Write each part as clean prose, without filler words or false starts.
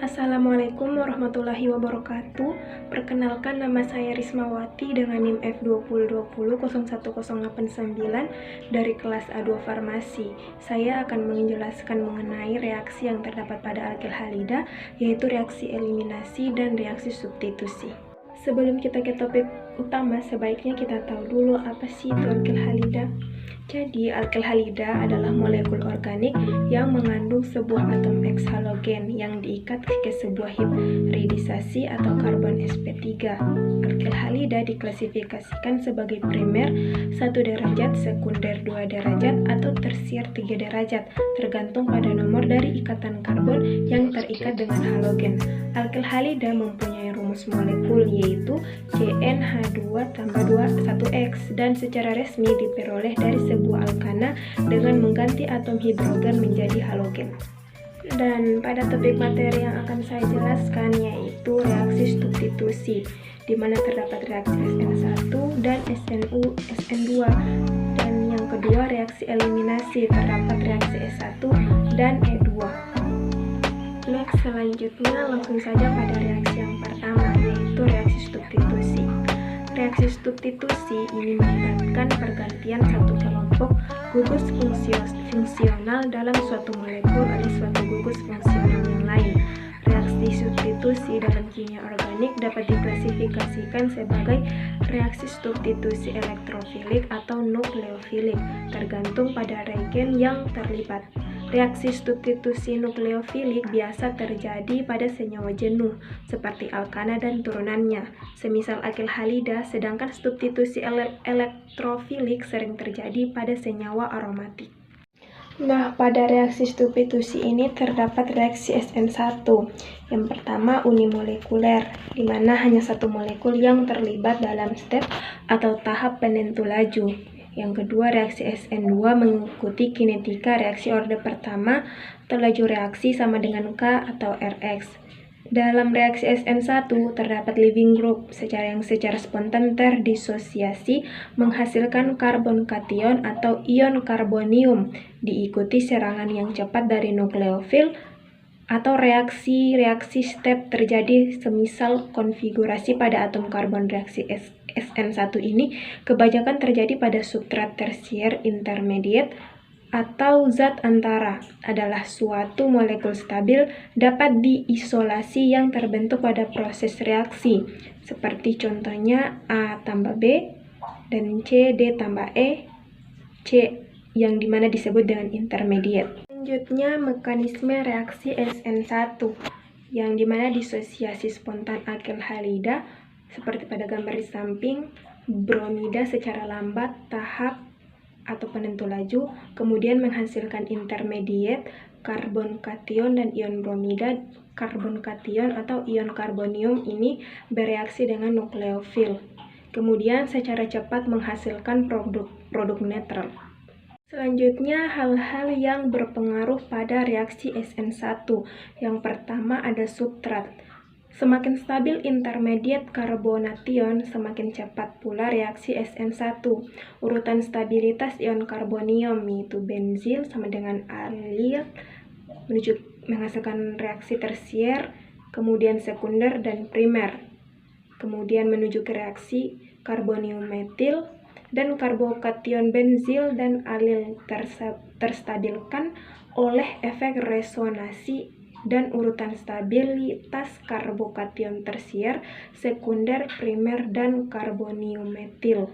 Assalamualaikum warahmatullahi wabarakatuh. Perkenalkan, nama saya Rismawati dengan NIM F2020010899 dari kelas A2 Farmasi. Saya akan menjelaskan mengenai reaksi yang terdapat pada alkyl halida, yaitu reaksi eliminasi dan reaksi substitusi. Sebelum kita ke topik utama, sebaiknya kita tahu dulu apa sih itu alkyl halida. Jadi, alkyl halida adalah molekul organik yang mengandung sebuah atom X halogen yang diikat ke sebuah hibridisasi atau karbon sp3. Alkyl halida diklasifikasikan sebagai primer 1 derajat, sekunder 2 derajat, atau tersier 3 derajat, tergantung pada nomor dari ikatan karbon yang terikat dengan halogen. Alkyl halida mempunyai rumus molekul yaitu CnH2+1x dan secara resmi diperoleh dari sebuah alkana dengan mengganti atom hidrogen menjadi halogen. Dan pada topik materi yang akan saya jelaskan yaitu reaksi substitusi, di mana terdapat reaksi SN1 dan SN2. Dan yang kedua reaksi eliminasi, terdapat reaksi S1 dan E2. Next, selanjutnya langsung saja pada reaksi yang pertama, yaitu reaksi substitusi. Reaksi substitusi ini melibatkan pergantian satu kelompok gugus fungsional dalam suatu molekul oleh suatu gugus fungsional yang lain. Reaksi substitusi dalam kimia organik dapat diklasifikasikan sebagai reaksi substitusi elektrofilik atau nukleofilik, tergantung pada reagen yang terlibat. Reaksi substitusi nukleofilik biasa terjadi pada senyawa jenuh, seperti alkana dan turunannya, semisal alkyl halida, sedangkan substitusi elektrofilik sering terjadi pada senyawa aromatik. Nah, pada reaksi substitusi ini terdapat reaksi SN1. Yang pertama unimolekuler, di mana hanya satu molekul yang terlibat dalam step atau tahap penentu laju. Yang kedua, reaksi SN2 mengikuti kinetika reaksi orde pertama atau laju reaksi sama dengan K atau Rx. Dalam reaksi SN1 terdapat leaving group yang secara spontan terdisosiasi menghasilkan karbon kation atau ion karbonium, diikuti serangan yang cepat dari nukleofil atau reaksi step terjadi semisal konfigurasi pada atom karbon. Reaksi SN1 ini kebanyakan terjadi pada substrat tersier intermediate atau zat antara, adalah suatu molekul stabil dapat diisolasi yang terbentuk pada proses reaksi, seperti contohnya A tambah B dan C D tambah E C, yang dimana disebut dengan intermediate. Selanjutnya, mekanisme reaksi SN1, yang dimana disosiasi spontan alkyl halida seperti pada gambar di samping, bromida secara lambat tahap atau penentu laju, kemudian menghasilkan intermediate, karbon kation dan ion bromida. Karbon kation atau ion karbonium ini bereaksi dengan nukleofil, kemudian secara cepat menghasilkan produk netral. Selanjutnya, hal-hal yang berpengaruh pada reaksi SN1. Yang pertama ada substrat. Semakin stabil intermediate karbonation, semakin cepat pula reaksi SN1. Urutan stabilitas ion karbonium yaitu benzil sama dengan alil menuju menghasilkan reaksi tersier, kemudian sekunder dan primer. Kemudian menuju ke reaksi karbonium metil dan karbokation benzil dan alil terstabilkan oleh efek resonansi dan urutan stabilitas karbokation tersier, sekunder, primer, dan karbonium metil.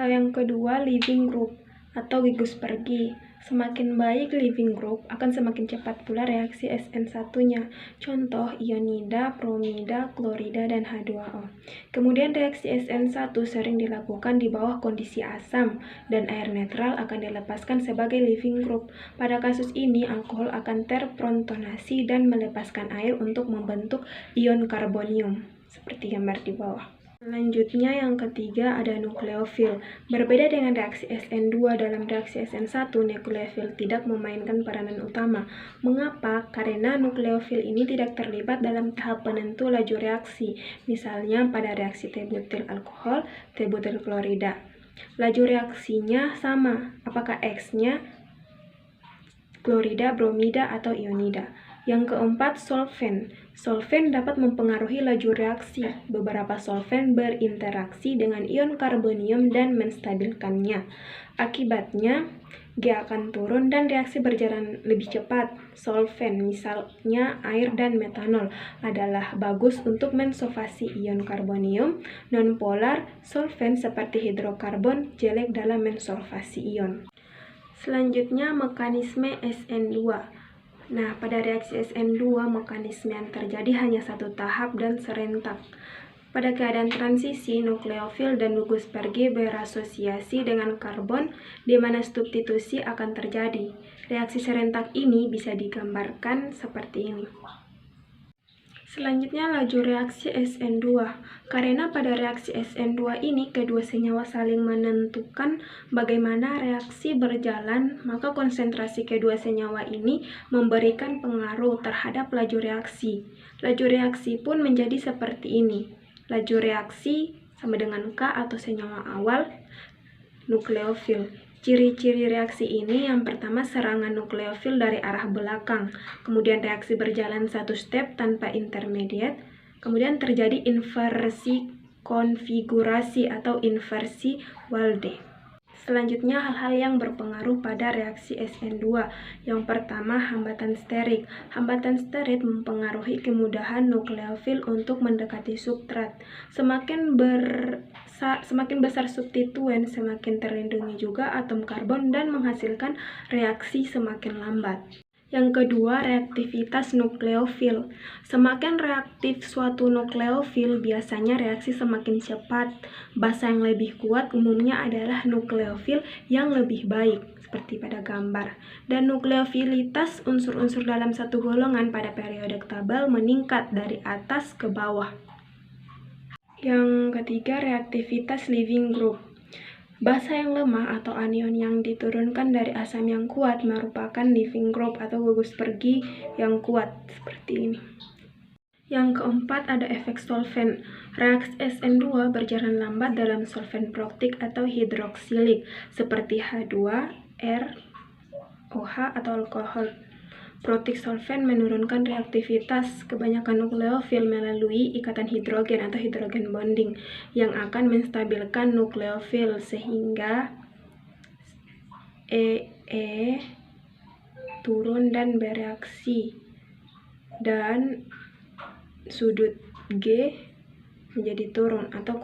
Yang kedua, leaving group atau gugus pergi. Semakin baik leaving group, akan semakin cepat pula reaksi SN1-nya. Contoh, ionida, bromida, klorida, dan H2O. Kemudian reaksi SN1 sering dilakukan di bawah kondisi asam, dan air netral akan dilepaskan sebagai leaving group. Pada kasus ini, alkohol akan terprotonasi dan melepaskan air untuk membentuk ion karbonium, seperti gambar di bawah. Selanjutnya, yang ketiga ada nukleofil. Berbeda dengan reaksi SN2, dalam reaksi SN1, nukleofil tidak memainkan peranan utama. Mengapa? Karena nukleofil ini tidak terlibat dalam tahap penentu laju reaksi, misalnya pada reaksi T-butil alkohol, T-butil klorida. Laju reaksinya sama, apakah X-nya klorida, bromida, atau ionida. Yang keempat, solven. Solven dapat mempengaruhi laju reaksi. Beberapa solven berinteraksi dengan ion karbonium dan menstabilkannya. Akibatnya, G akan turun dan reaksi berjalan lebih cepat. Solven, misalnya air dan metanol, adalah bagus untuk mensofasi ion karbonium. Nonpolar solven seperti hidrokarbon jelek dalam mensolvasi ion. Selanjutnya, mekanisme SN2. Nah, pada reaksi SN2, mekanisme yang terjadi hanya satu tahap dan serentak. Pada keadaan transisi, nukleofil dan gugus Perge berasosiasi dengan karbon, di mana substitusi akan terjadi. Reaksi serentak ini bisa digambarkan seperti ini. Selanjutnya, laju reaksi SN2. Karena pada reaksi SN2 ini kedua senyawa saling menentukan bagaimana reaksi berjalan, maka konsentrasi kedua senyawa ini memberikan pengaruh terhadap laju reaksi. Laju reaksi pun menjadi seperti ini. Laju reaksi sama dengan K atau senyawa awal nukleofil. Ciri-ciri reaksi ini yang pertama, serangan nukleofil dari arah belakang, kemudian reaksi berjalan satu step tanpa intermediate, kemudian terjadi inversi konfigurasi atau inversi Walde. Selanjutnya, hal-hal yang berpengaruh pada reaksi SN2. Yang pertama, hambatan sterik. Hambatan sterik mempengaruhi kemudahan nukleofil untuk mendekati substrat. Semakin besar substituen, semakin terlindungi juga atom karbon dan menghasilkan reaksi semakin lambat. Yang kedua, reaktivitas nukleofil. Semakin reaktif suatu nukleofil, biasanya reaksi semakin cepat. Basa yang lebih kuat umumnya adalah nukleofil yang lebih baik, seperti pada gambar. Dan nukleofilitas unsur-unsur dalam satu golongan pada periode tabel meningkat dari atas ke bawah. Yang ketiga, reaktivitas leaving group. Basa yang lemah atau anion yang diturunkan dari asam yang kuat merupakan leaving group atau gugus pergi yang kuat, seperti ini. Yang keempat, ada efek solven. Reaksi SN2 berjalan lambat dalam solven proktik atau hidroksilik, seperti H2R, OH, atau alkohol. Proktik solven menurunkan reaktivitas kebanyakan nukleofil melalui ikatan hidrogen atau hidrogen bonding yang akan menstabilkan nukleofil sehingga E turun dan bereaksi dan sudut G menjadi turun atau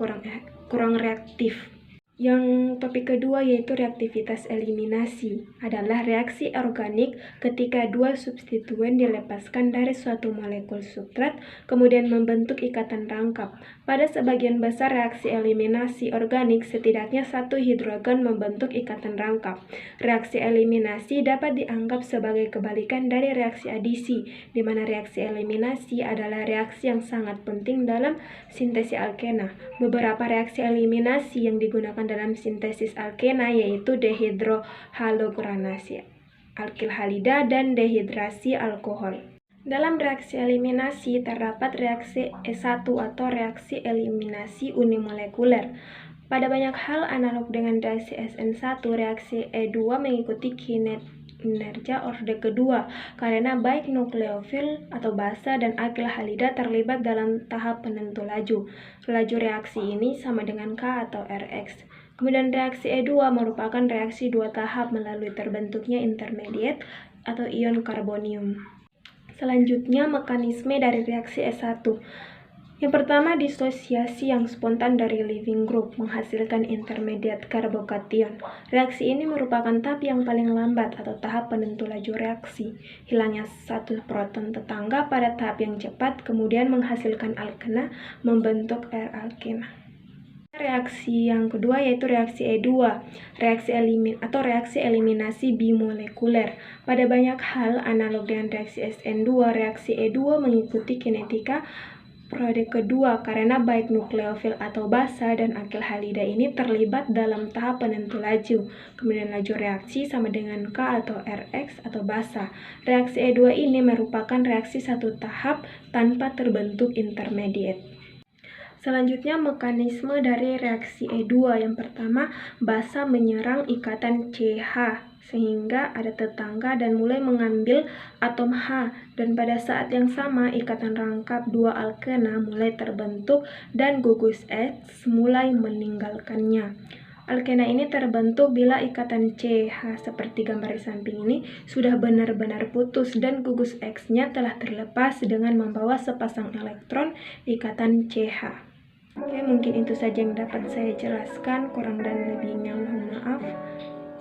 kurang reaktif. Yang topik kedua yaitu reaktivitas eliminasi, adalah reaksi organik ketika dua substituen dilepaskan dari suatu molekul substrat kemudian membentuk ikatan rangkap. Pada sebagian besar reaksi eliminasi organik, setidaknya satu hidrogen membentuk ikatan rangkap. Reaksi eliminasi dapat dianggap sebagai kebalikan dari reaksi adisi, di mana reaksi eliminasi adalah reaksi yang sangat penting dalam sintesis alkena. Beberapa reaksi eliminasi yang digunakan dalam sintesis alkena yaitu dehidrohalogeranasi alkil halida dan dehidrasi alkohol. Dalam reaksi eliminasi terdapat reaksi E1 atau reaksi eliminasi unimolekuler. Pada banyak hal analog dengan reaksi SN1, reaksi E2 mengikuti kinerja orde kedua karena baik nukleofil atau basa dan alkil halida terlibat dalam tahap penentu laju. Laju reaksi ini sama dengan K atau Rx. Kemudian reaksi E2 merupakan reaksi dua tahap melalui terbentuknya intermediate atau ion karbonium. Selanjutnya, mekanisme dari reaksi E1. Yang pertama, disosiasi yang spontan dari leaving group menghasilkan intermediate karbokation. Reaksi ini merupakan tahap yang paling lambat atau tahap penentu laju reaksi. Hilangnya satu proton tetangga pada tahap yang cepat kemudian menghasilkan alkena membentuk R-alkena. Reaksi yang kedua yaitu reaksi E2, reaksi eliminasi bimolekuler. Pada banyak hal analog dengan reaksi SN2, reaksi E2 mengikuti kinetika periode kedua karena baik nukleofil atau basa dan alkil halida ini terlibat dalam tahap penentu laju. Kemudian laju reaksi sama dengan K atau Rx atau basa. Reaksi E2 ini merupakan reaksi satu tahap tanpa terbentuk intermediate. Selanjutnya, mekanisme dari reaksi E2. Yang pertama, basa menyerang ikatan CH sehingga ada tetangga dan mulai mengambil atom H, dan pada saat yang sama ikatan rangkap dua alkena mulai terbentuk dan gugus X mulai meninggalkannya. Alkena ini terbentuk bila ikatan CH seperti gambar di samping ini sudah benar-benar putus dan gugus X-nya telah terlepas dengan membawa sepasang elektron ikatan CH. Oke, mungkin itu saja yang dapat saya jelaskan, kurang dan lebihnya mohon maaf.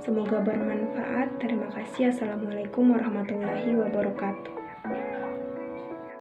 Semoga bermanfaat. Terima kasih. Assalamualaikum warahmatullahi wabarakatuh.